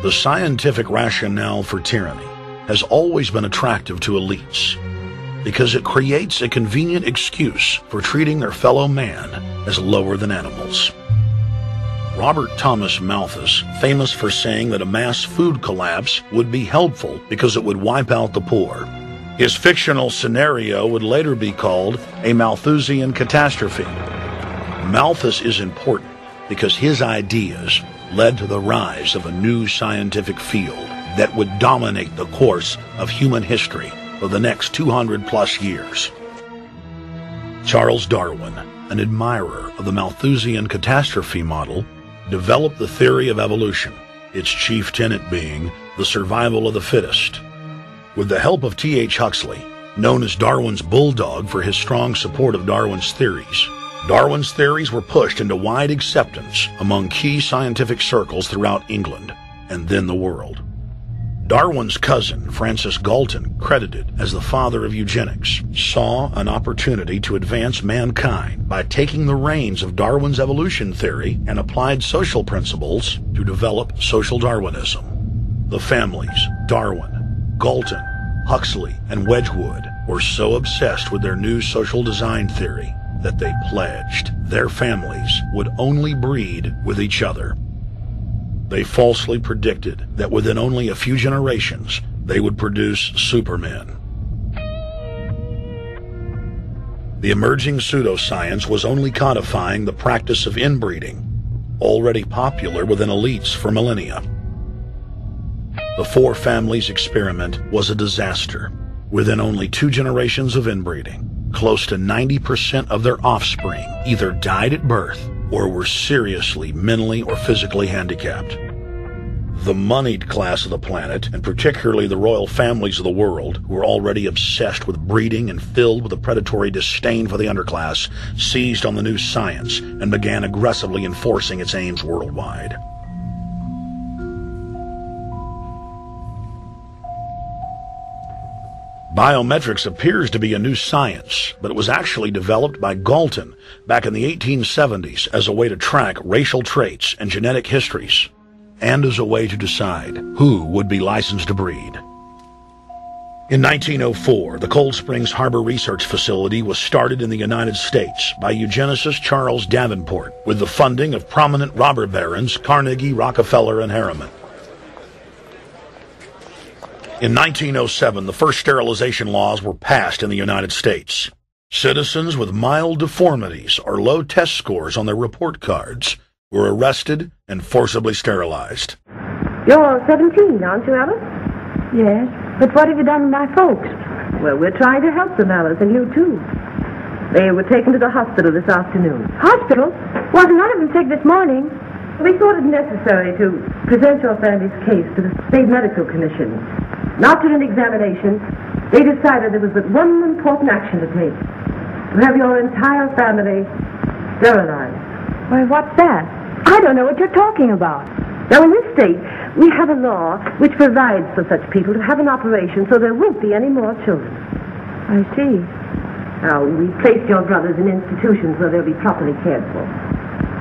The scientific rationale for tyranny has always been attractive to elites because it creates a convenient excuse for treating their fellow man as lower than animals. Robert Thomas Malthus, famous for saying that a mass food collapse would be helpful because it would wipe out the poor. His fictional scenario would later be called a Malthusian catastrophe. Malthus is important because his ideas led to the rise of a new scientific field that would dominate the course of human history for the next 200+ years. Charles Darwin, an admirer of the Malthusian catastrophe model, developed the theory of evolution, its chief tenet being the survival of the fittest. With the help of T.H. Huxley, known as Darwin's bulldog for his strong support of Darwin's theories were pushed into wide acceptance among key scientific circles throughout England and then the world. Darwin's cousin, Francis Galton, credited as the father of eugenics, saw an opportunity to advance mankind by taking the reins of Darwin's evolution theory and applied social principles to develop social Darwinism. The families Darwin, Galton, Huxley, and Wedgwood were so obsessed with their new social design theory that they pledged their families would only breed with each other. They falsely predicted that within only a few generations, they would produce supermen. The emerging pseudoscience was only codifying the practice of inbreeding, already popular within elites for millennia. The four families experiment was a disaster. Within only 2 generations of inbreeding, close to 90% of their offspring either died at birth or were seriously mentally or physically handicapped. The moneyed class of the planet, and particularly the royal families of the world, who were already obsessed with breeding and filled with a predatory disdain for the underclass, seized on the new science and began aggressively enforcing its aims worldwide. Biometrics appears to be a new science, but it was actually developed by Galton back in the 1870s as a way to track racial traits and genetic histories, and as a way to decide who would be licensed to breed. In 1904, the Cold Springs Harbor Research Facility was started in the United States by eugenicist Charles Davenport with the funding of prominent robber barons Carnegie, Rockefeller, and Harriman. In 1907, the first sterilization laws were passed in the United States. Citizens with mild deformities or low test scores on their report cards were arrested and forcibly sterilized. You're 17, aren't you, Alice? Yes, but what have you done with my folks? Well, we're trying to help them, Alice, and you too. They were taken to the hospital this afternoon. Hospital? Wasn't none of them sick this morning? We thought it necessary to present your family's case to the State Medical Commission. After an examination, they decided there was but one important action to take: to have your entire family sterilized. Why, what's that? I don't know what you're talking about. Now, in this state, we have a law which provides for such people to have an operation so there won't be any more children. I see. Now, we've placed your brothers in institutions where they'll be properly cared for.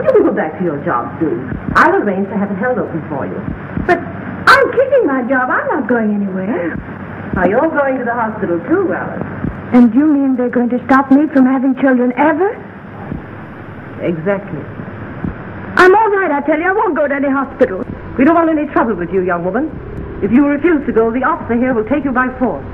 You can go back to your job soon. I'll arrange to have it held open for you. But I'm keeping my job. I'm not going anywhere. Now, you're going to the hospital too, Alice. And you mean they're going to stop me from having children ever? Exactly. I'm all right, I tell you. I won't go to any hospital. We don't want any trouble with you, young woman. If you refuse to go, the officer here will take you by force.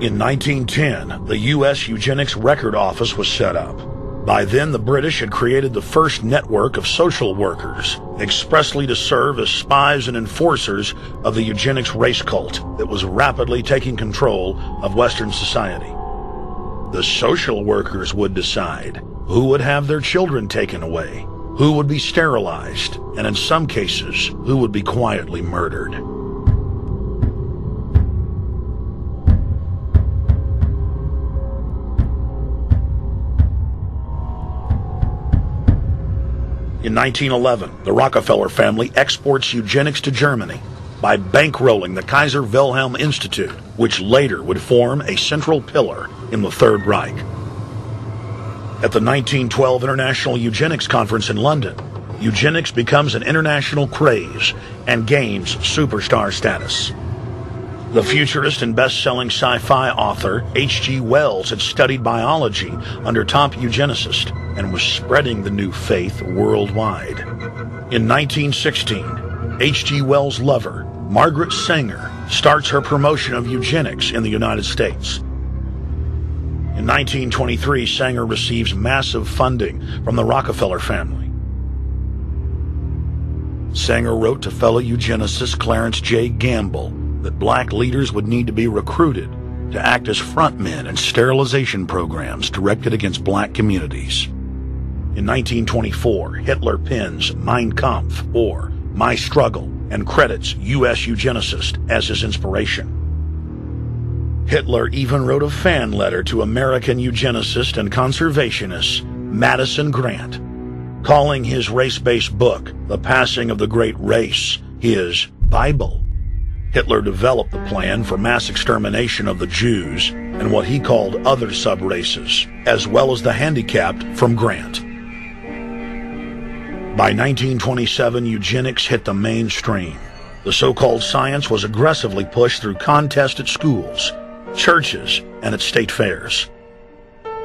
In 1910, the U.S. Eugenics Record Office was set up. By then, the British had created the first network of social workers, expressly to serve as spies and enforcers of the eugenics race cult that was rapidly taking control of Western society. The social workers would decide who would have their children taken away, who would be sterilized, and in some cases, who would be quietly murdered. In 1911, the Rockefeller family exports eugenics to Germany by bankrolling the Kaiser Wilhelm Institute, which later would form a central pillar in the Third Reich. At the 1912 International Eugenics Conference in London, eugenics becomes an international craze and gains superstar status. The futurist and best-selling sci-fi author H.G. Wells had studied biology under top eugenicists and was spreading the new faith worldwide. In 1916, H.G. Wells' lover, Margaret Sanger, starts her promotion of eugenics in the United States. In 1923, Sanger receives massive funding from the Rockefeller family. Sanger wrote to fellow eugenicist Clarence J. Gamble that black leaders would need to be recruited to act as frontmen in sterilization programs directed against black communities. In 1924, Hitler pens Mein Kampf, or My Struggle, and credits U.S. eugenicists as his inspiration. Hitler even wrote a fan letter to American eugenicist and conservationist Madison Grant, calling his race-based book, The Passing of the Great Race, his Bible. Hitler developed the plan for mass extermination of the Jews and what he called other sub-races, as well as the handicapped, from Grant. By 1927, eugenics hit the mainstream. The so-called science was aggressively pushed through contests at schools, churches, and at state fairs.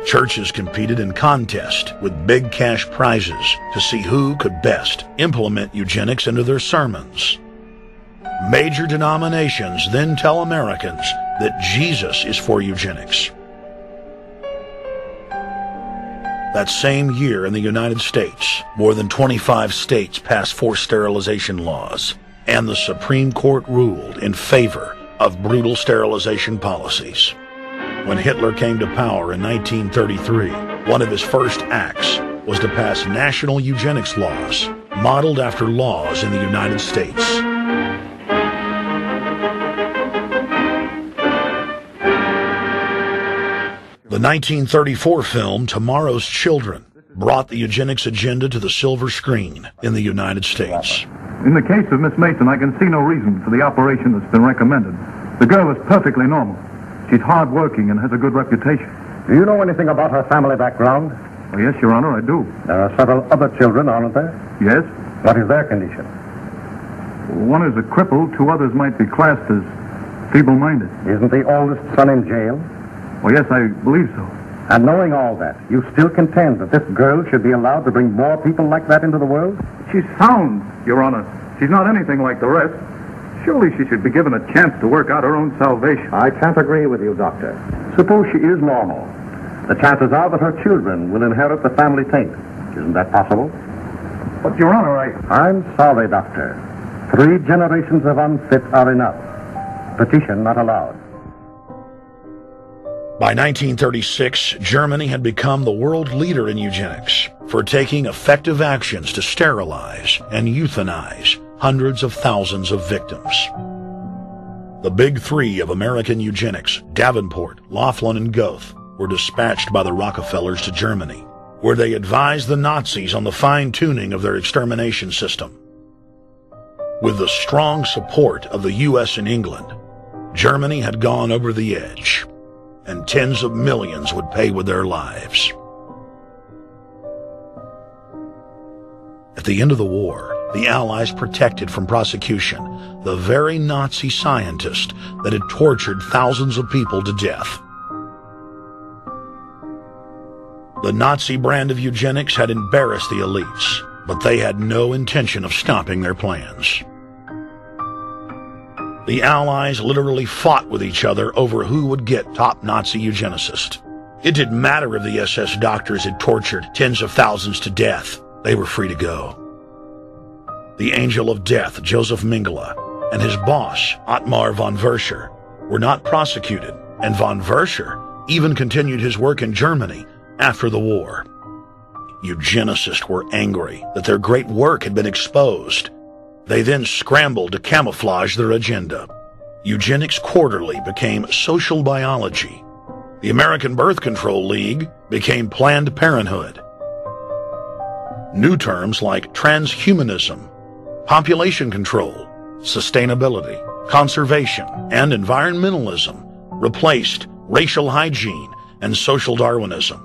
Churches competed in contests with big cash prizes to see who could best implement eugenics into their sermons. Major denominations then tell Americans that Jesus is for eugenics. That same year in the United States, more than 25 states passed forced sterilization laws, and the Supreme Court ruled in favor of brutal sterilization policies. When Hitler came to power in 1933, one of his first acts was to pass national eugenics laws, modeled after laws in the United States. The 1934 film Tomorrow's Children brought the eugenics agenda to the silver screen in the United States. In the case of Miss Mason, I can see no reason for the operation that's been recommended. The girl is perfectly normal. She's hard-working and has a good reputation. Do you know anything about her family background? Oh, yes, Your Honor, I do. There are several other children, aren't there? Yes. What is their condition? One is a cripple. Two others might be classed as feeble-minded. Isn't the oldest son in jail? Oh, yes, I believe so. And knowing all that, you still contend that this girl should be allowed to bring more people like that into the world? She's sound, Your Honor. She's not anything like the rest. Surely she should be given a chance to work out her own salvation. I can't agree with you, Doctor. Suppose she is normal. The chances are that her children will inherit the family taint. Isn't that possible? But, Your Honor, I'm sorry, Doctor. 3 generations of unfit are enough. Petition not allowed. By 1936, Germany had become the world leader in eugenics for taking effective actions to sterilize and euthanize hundreds of thousands of victims. The big 3 of American eugenics, Davenport, Laughlin, and Goethe, were dispatched by the Rockefellers to Germany, where they advised the Nazis on the fine-tuning of their extermination system. With the strong support of the U.S. and England, Germany had gone over the edge, and tens of millions would pay with their lives. At the end of the war, the Allies protected from prosecution the very Nazi scientist that had tortured thousands of people to death. The Nazi brand of eugenics had embarrassed the elites, but they had no intention of stopping their plans. The Allies literally fought with each other over who would get top Nazi eugenicist. It didn't matter if the SS doctors had tortured tens of thousands to death. They were free to go. The Angel of Death, Joseph Mengele, and his boss, Ottmar von Verscher, were not prosecuted, and von Verscher even continued his work in Germany after the war. Eugenicists were angry that their great work had been exposed. They then scrambled to camouflage their agenda. Eugenics Quarterly became Social Biology. The American Birth Control League became Planned Parenthood. New terms like transhumanism, population control, sustainability, conservation, and environmentalism replaced racial hygiene and social Darwinism.